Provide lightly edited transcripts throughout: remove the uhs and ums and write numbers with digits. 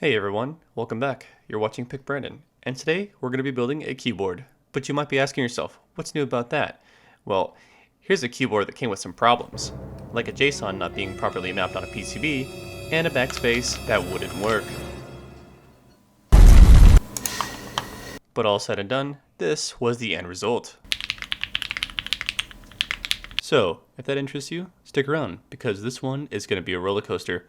Hey everyone, welcome back. You're watching Pick Brandon, and today we're going to be building a keyboard. But you might be asking yourself, what's new about that? Well, here's a keyboard that came with some problems, like a JSON not being properly mapped on a PCB, and a backspace that wouldn't work. But all said and done, this was the end result. So, if that interests you, stick around, because this one is going to be a roller coaster.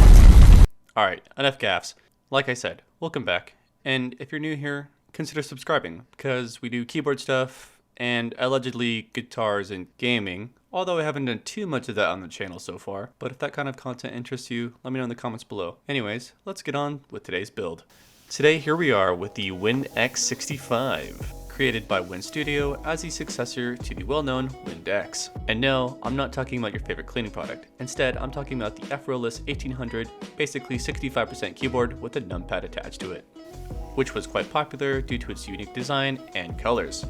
Alright, enough gaffes. Like I said, welcome back, and if you're new here, consider subscribing, because we do keyboard stuff, and allegedly guitars and gaming, although I haven't done too much of that on the channel so far, but if that kind of content interests you, let me know in the comments below. Anyways, let's get on with today's build. Today, here we are with the Windx65, created by WinStudio as the successor to the well-known Windx. And no, I'm not talking about your favorite cleaning product. Instead, I'm talking about the F-Realist 1800, basically 65% keyboard with a numpad attached to it, which was quite popular due to its unique design and colors.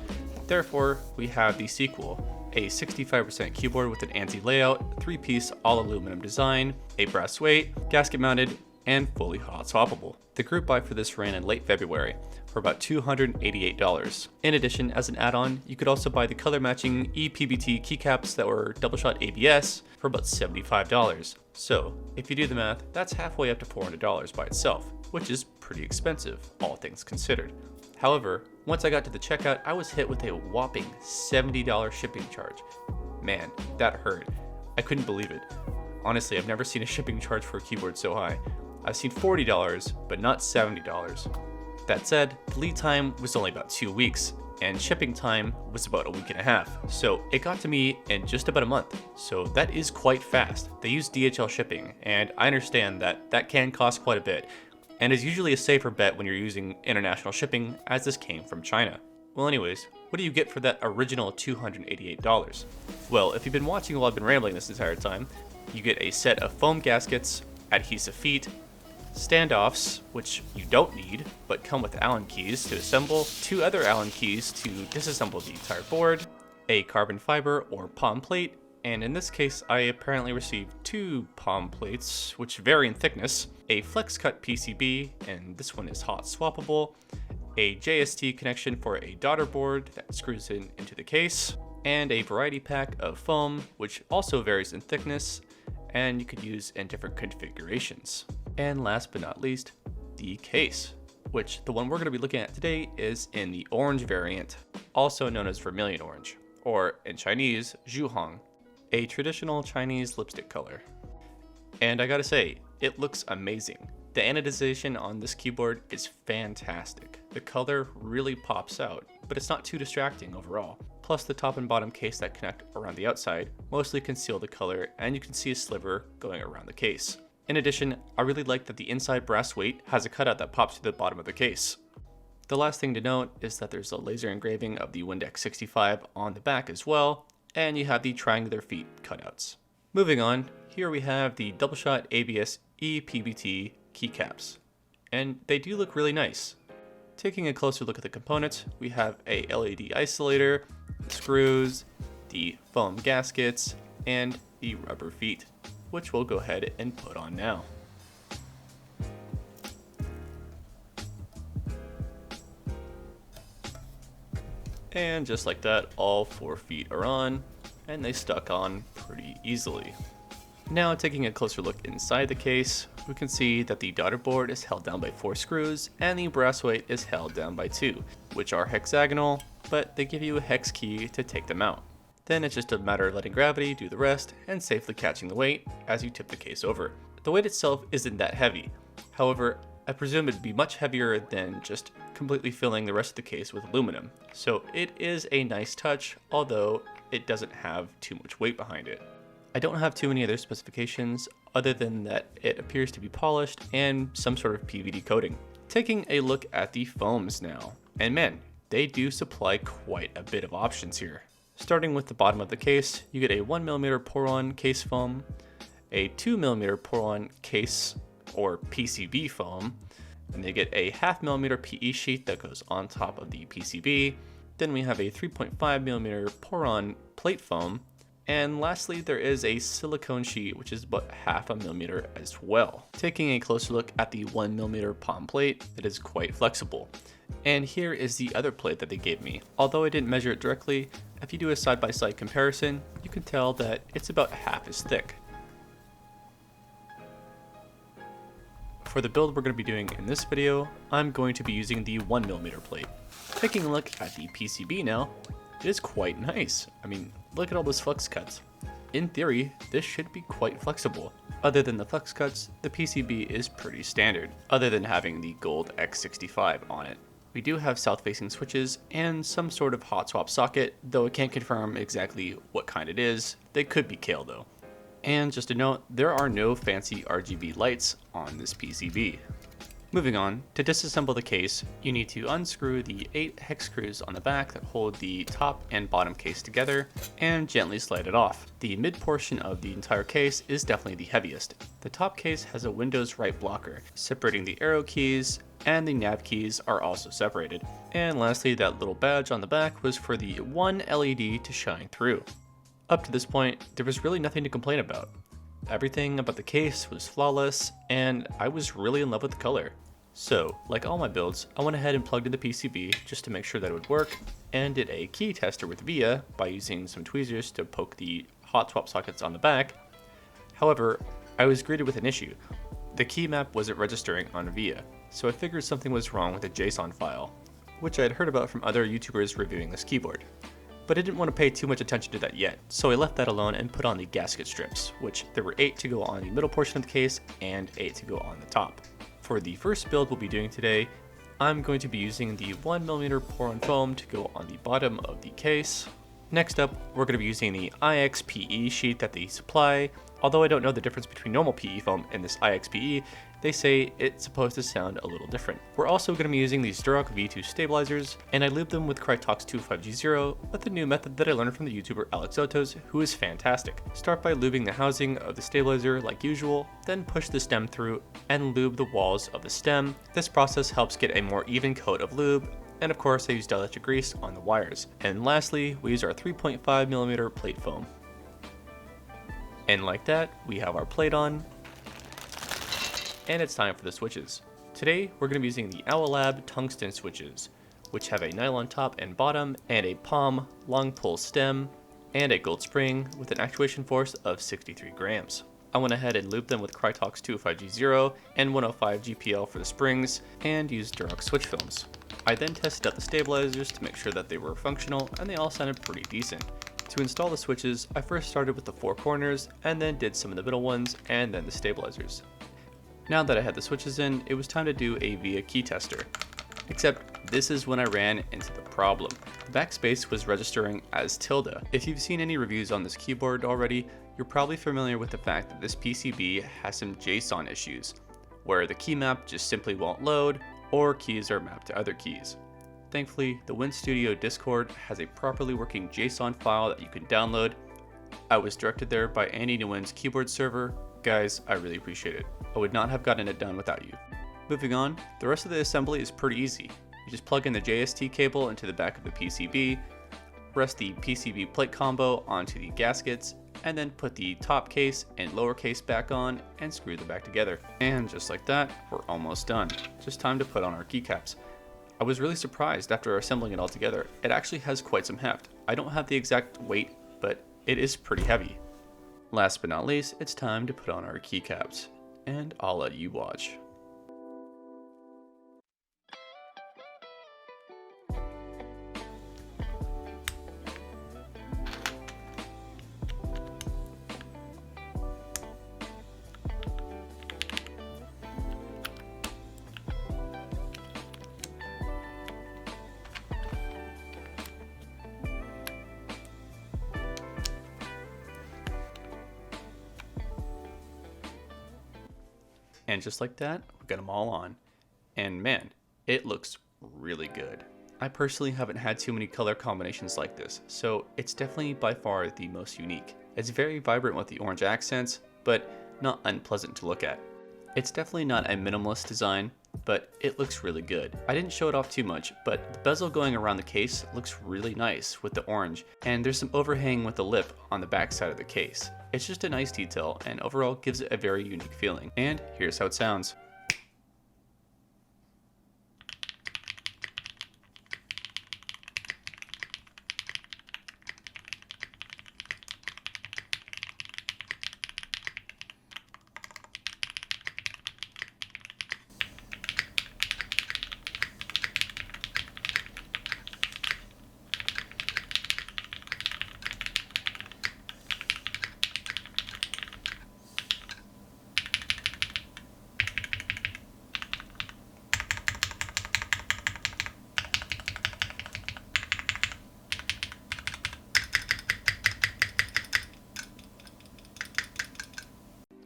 Therefore, we have the sequel, a 65% keyboard with an ANSI layout, 3-piece all-aluminum design, a brass weight, gasket-mounted, and fully hot swappable. The group buy for this ran in late February for about $288. In addition, as an add-on, you could also buy the color matching ePBT keycaps that were double shot ABS for about $75. So, if you do the math, that's halfway up to $400 by itself, which is pretty expensive, all things considered. However, once I got to the checkout, I was hit with a whopping $70 shipping charge. Man, that hurt. I couldn't believe it. Honestly, I've never seen a shipping charge for a keyboard so high. I've seen $40, but not $70. That said, the lead time was only about 2 weeks, and shipping time was about a week and a half. So it got to me in just about a month. So that is quite fast. They use DHL shipping, and I understand that that can cost quite a bit, and is usually a safer bet when you're using international shipping, as this came from China. Well anyways, what do you get for that original $288? Well, if you've been watching while I've been rambling this entire time, you get a set of foam gaskets, adhesive feet, standoffs, which you don't need, but come with Allen keys to assemble, 2 other Allen keys to disassemble the entire board, a carbon fiber or palm plate, and in this case I apparently received 2 palm plates, which vary in thickness, a flex cut PCB, and this one is hot swappable, a JST connection for a daughter board that screws into the case, and a variety pack of foam, which also varies in thickness, and you could use in different configurations. And last but not least, the case, which the one we're going to be looking at today is in the orange variant, also known as vermilion orange, or in Chinese, zhuhong, a traditional Chinese lipstick color. And I gotta say, it looks amazing. The anodization on this keyboard is fantastic. The color really pops out, but it's not too distracting overall. Plus the top and bottom case that connect around the outside mostly conceal the color, and you can see a sliver going around the case. In addition, I really like that the inside brass weight has a cutout that pops to the bottom of the case. The last thing to note is that there's a laser engraving of the Windx65 on the back as well, and you have the triangular feet cutouts. Moving on, here we have the double shot ABS ePBT keycaps, and they do look really nice. Taking a closer look at the components, we have a LED isolator, screws, the foam gaskets, and the rubber feet, which we'll go ahead and put on now. And just like that, all 4 feet are on, and they stuck on pretty easily. Now taking a closer look inside the case, we can see that the daughter board is held down by 4 screws, and the brass weight is held down by 2, which are hexagonal, but they give you a hex key to take them out. Then it's just a matter of letting gravity do the rest and safely catching the weight as you tip the case over. The weight itself isn't that heavy. However, I presume it'd be much heavier than just completely filling the rest of the case with aluminum. So it is a nice touch, although it doesn't have too much weight behind it. I don't have too many other specifications other than that it appears to be polished and some sort of PVD coating. Taking a look at the foams now, and man, they do supply quite a bit of options here. Starting with the bottom of the case, you get a 1mm pour-on case foam, a 2mm pour-on case or PCB foam, and you get a 0.5mm PE sheet that goes on top of the PCB. Then we have a 3.5mm pour-on plate foam, And lastly, there is a silicone sheet, which is about 1/2 millimeter as well. Taking a closer look at the 1mm palm plate, it is quite flexible. And here is the other plate that they gave me. Although I didn't measure it directly, if you do a side-by-side comparison, you can tell that it's about half as thick. For the build we're going to be doing in this video, I'm going to be using the 1mm plate. Taking a look at the PCB now, it is quite nice. I mean, look at all those flex cuts. In theory, this should be quite flexible. Other than the flex cuts, the PCB is pretty standard, other than having the gold Windx65 on it. We do have south-facing switches and some sort of hot swap socket, though I can't confirm exactly what kind it is. They could be Kale though. And just a note, there are no fancy RGB lights on this PCB. Moving on, to disassemble the case, you need to unscrew the 8 hex screws on the back that hold the top and bottom case together and gently slide it off. The mid portion of the entire case is definitely the heaviest. The top case has a Windows right blocker, separating the arrow keys, and the nav keys are also separated. And lastly, that little badge on the back was for the one LED to shine through. Up to this point, there was really nothing to complain about. Everything about the case was flawless, and I was really in love with the color. So, like all my builds, I went ahead and plugged in the PCB just to make sure that it would work, and did a key tester with VIA by using some tweezers to poke the hot swap sockets on the back. However, I was greeted with an issue. The key map wasn't registering on VIA, so I figured something was wrong with the JSON file, which I had heard about from other YouTubers reviewing this keyboard. But I didn't want to pay too much attention to that yet, so I left that alone and put on the gasket strips, which there were 8 to go on the middle portion of the case and 8 to go on the top. For the first build we'll be doing today, I'm going to be using the 1mm pour-on foam to go on the bottom of the case. Next up, we're going to be using the IXPE sheet that they supply. Although I don't know the difference between normal PE foam and this IXPE, they say it's supposed to sound a little different. We're also going to be using these Duroc V2 stabilizers, and I lubed them with Krytox 25G0 with the new method that I learned from the YouTuber Alex Otos, who is fantastic. Start by lubing the housing of the stabilizer like usual, then push the stem through and lube the walls of the stem. This process helps get a more even coat of lube, and of course I use dielectric grease on the wires. And lastly, we use our 3.5mm plate foam. And like that, we have our plate on, and it's time for the switches. Today, we're going to be using the Owlab tungsten switches, which have a nylon top and bottom, and a palm long pull stem, and a gold spring with an actuation force of 63 grams. I went ahead and lubed them with Krytox 25G0 and 105 GPL for the springs, and used Duroc switch films. I then tested out the stabilizers to make sure that they were functional, and they all sounded pretty decent. To install the switches, I first started with the 4 corners, and then did some of the middle ones, and then the stabilizers. Now that I had the switches in, it was time to do a VIA key tester. Except this is when I ran into the problem. The backspace was registering as tilde. If you've seen any reviews on this keyboard already, you're probably familiar with the fact that this PCB has some JSON issues, where the key map just simply won't load, or keys are mapped to other keys. Thankfully, the WinStudio Discord has a properly working JSON file that you can download. I was directed there by Andy Nguyen's keyboard server. Guys, I really appreciate it. I would not have gotten it done without you. Moving on, the rest of the assembly is pretty easy. You just plug in the JST cable into the back of the PCB, rest the PCB plate combo onto the gaskets, and then put the top case and lower case back on and screw them back together. And just like that, we're almost done. Just time to put on our keycaps. I was really surprised after assembling it all together. It actually has quite some heft. I don't have the exact weight, but it is pretty heavy. Last but not least, it's time to put on our keycaps, and I'll let you watch. And just like that, we got them all on. And man, it looks really good. I personally haven't had too many color combinations like this, so it's definitely by far the most unique. It's very vibrant with the orange accents, but not unpleasant to look at. It's definitely not a minimalist design, but it looks really good. I didn't show it off too much, but the bezel going around the case looks really nice with the orange, and there's some overhang with the lip on the back side of the case. It's just a nice detail, and overall gives it a very unique feeling. And here's how it sounds.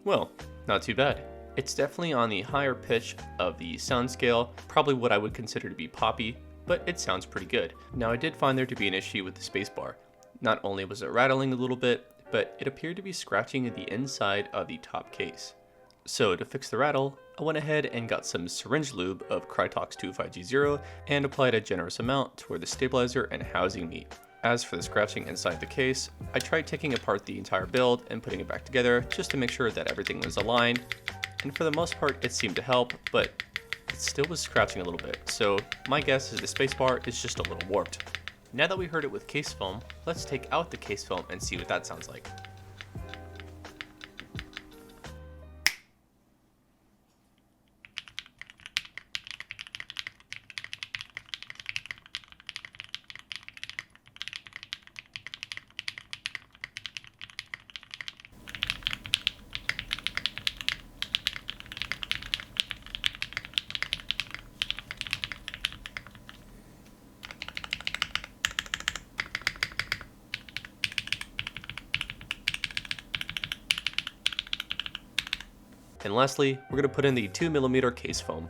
Well, not too bad. It's definitely on the higher pitch of the sound scale, probably what I would consider to be poppy, but it sounds pretty good. Now I did find there to be an issue with the spacebar. Not only was it rattling a little bit, but it appeared to be scratching at the inside of the top case. So to fix the rattle, I went ahead and got some syringe lube of Krytox 25G0 and applied a generous amount to where the stabilizer and housing meet. As for the scratching inside the case, I tried taking apart the entire build and putting it back together just to make sure that everything was aligned, and for the most part it seemed to help, but it still was scratching a little bit, so my guess is the spacebar is just a little warped. Now that we heard it with case film, let's take out the case film and see what that sounds like. And lastly, we're going to put in the 2mm case foam.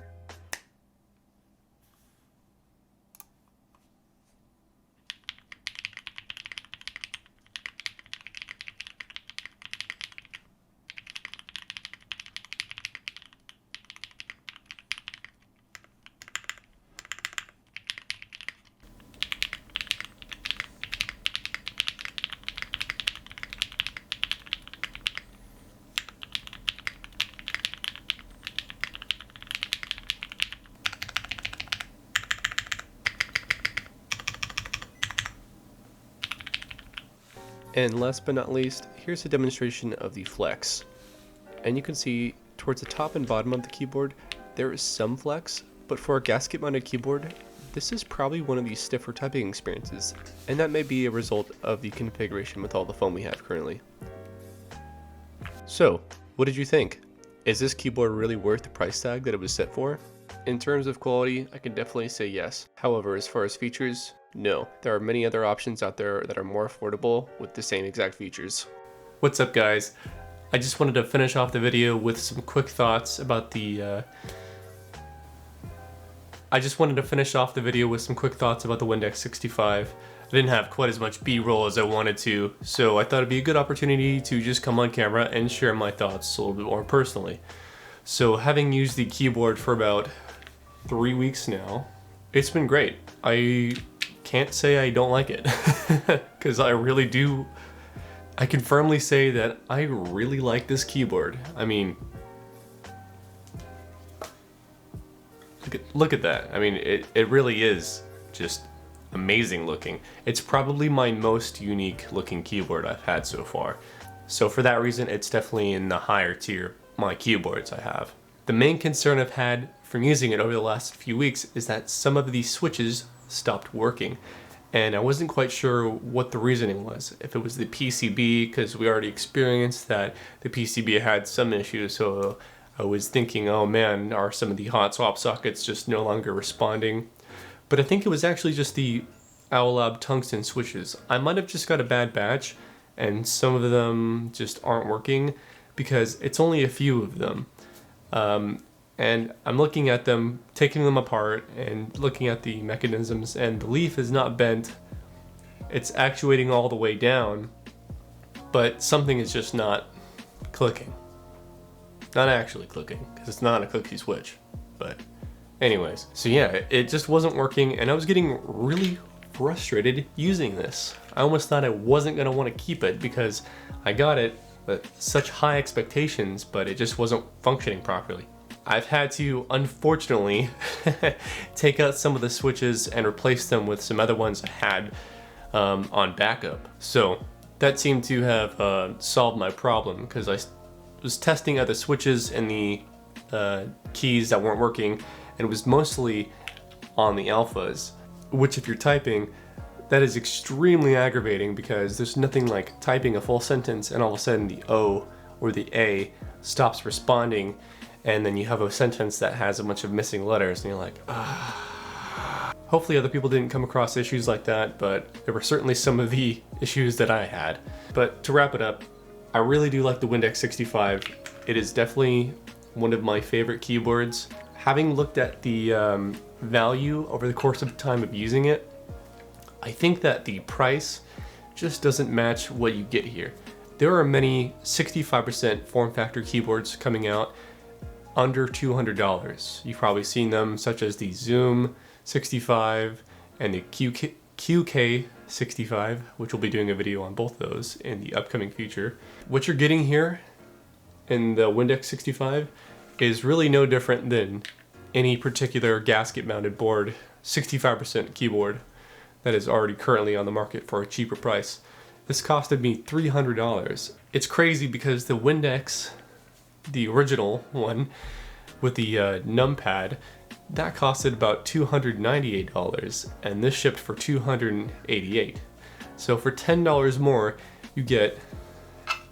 And last but not least, here's a demonstration of the flex. And you can see towards the top and bottom of the keyboard, there is some flex, but for a gasket mounted keyboard, this is probably one of the stiffer typing experiences, and that may be a result of the configuration with all the foam we have currently. So, what did you think? Is this keyboard really worth the price tag that it was set for? In terms of quality, I can definitely say yes. However, as far as features, no. There are many other options out there that are more affordable with the same exact features. What's up, guys? I just wanted to finish off the video with some quick thoughts about the Windx65. I didn't have quite as much B-roll as I wanted to, so I thought it'd be a good opportunity to just come on camera and share my thoughts a little bit more personally. So having used the keyboard for about 3 weeks now, it's been great. I can't say I don't like it, because I really do. I can firmly say that I really like this keyboard. I mean, look at that. I mean, it really is just amazing looking. It's probably my most unique looking keyboard I've had so far. So for that reason, it's definitely in the higher tier my keyboards I have. The main concern I've had from using it over the last few weeks is that some of these switches stopped working, and I wasn't quite sure what the reasoning was. If it was the PCB, because we already experienced that the PCB had some issues, so I was thinking, oh man, are some of the hot swap sockets just no longer responding? But I think it was actually just the Owlab tungsten switches. I might have just got a bad batch, and some of them just aren't working, because it's only a few of them. And I'm looking at them, taking them apart, and looking at the mechanisms, and the leaf is not bent. It's actuating all the way down, but something is just not clicking. Not actually clicking, because it's not a clicky switch, but Anyways, so yeah, it just wasn't working, and I was getting really frustrated using this. I almost thought I wasn't gonna want to keep it because I got it with such high expectations, but it just wasn't functioning properly. I've had to, unfortunately, take out some of the switches and replace them with some other ones I had on backup. So that seemed to have solved my problem, because I was testing other switches and the keys that weren't working, and it was mostly on the alphas, which if you're typing, that is extremely aggravating, because there's nothing like typing a full sentence and all of a sudden the O or the A stops responding, and then you have a sentence that has a bunch of missing letters and you're like, ah. Hopefully other people didn't come across issues like that, but there were certainly some of the issues that I had. But to wrap it up, I really do like the Windx65. It is definitely one of my favorite keyboards. Having looked at the value over the course of time of using it, I think that the price just doesn't match what you get here. There are many 65% form factor keyboards coming out under $200. You've probably seen them, such as the Zoom 65 and the QK65, which we'll be doing a video on both of those in the upcoming future. What you're getting here in the Windx65 is really no different than any particular gasket mounted board, 65% keyboard that is already currently on the market for a cheaper price. This costed me $300. It's crazy because the Windx, the original one with the numpad, that costed about $298, and this shipped for $288. So for $10 more, you get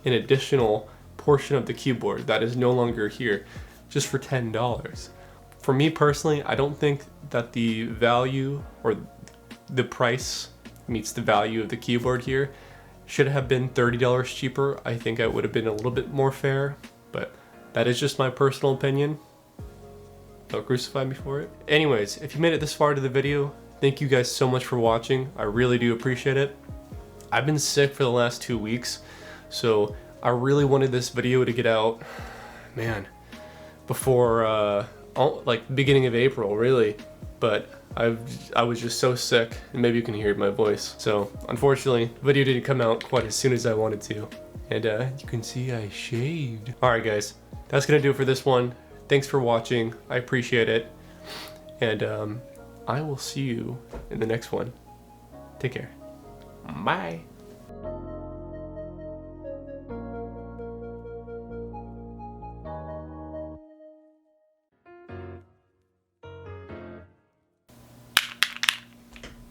an additional portion of the keyboard that is no longer here, just for $10. For me personally, I don't think that the value or the price meets the value of the keyboard here. Should have been $30 cheaper. I think it would have been a little bit more fair, but that is just my personal opinion. Don't crucify me for it. Anyways, if you made it this far to the video, thank you guys so much for watching. I really do appreciate it. I've been sick for the last 2 weeks, so I really wanted this video to get out, man, before like beginning of April, really. But I was just so sick, and maybe you can hear my voice. So unfortunately, the video didn't come out quite as soon as I wanted to. And you can see I shaved. Alright guys, that's gonna do it for this one. Thanks for watching, I appreciate it. And I will see you in the next one. Take care. Bye.